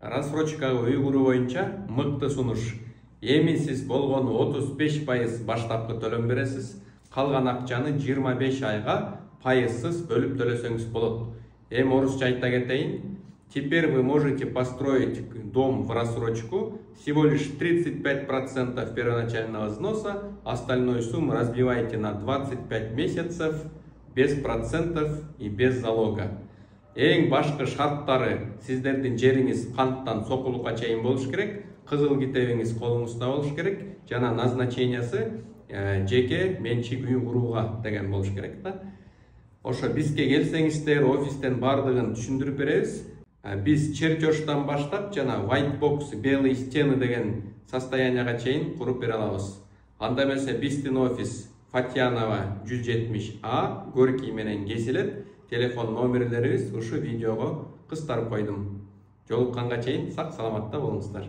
Рассрочкага уйгуру боюнча мыкты сунуш. Эми сиз болгону 35% баштапкы төлөм бересиз. Калган акчаны 25 айга пайызсыз бөлүп төлөсөңүз болот. Эми орусча айта кетейин. Теперь вы можете построить дом в рассрочку, всего лишь 35% первоначального взноса, остальную сумму разбиваете на 25 месяцев без процентов и без залога. Эң башкы шарттары сиздердин жериңиз канттан сокулукка чейин болуш керек, кызыл китебиңиз колуңузда болуш керек, жана назначениясы жеке менчик үй курууга деген болуш керек да. Ошо бизге келсеңиздер, офистен бардыгын түшүндүрүп беребиз. Biz чертежтан баштап жана white box, белые стены деген состоянияга чейин куруп бере алабыз. Анда эмесе биздин офис Фатьянова 170А, Горький менен кесилет. Телефон номерлерибиз ушу видеого кыстарып койдум. Жолукканга чейин сак саламатта болуңуздар.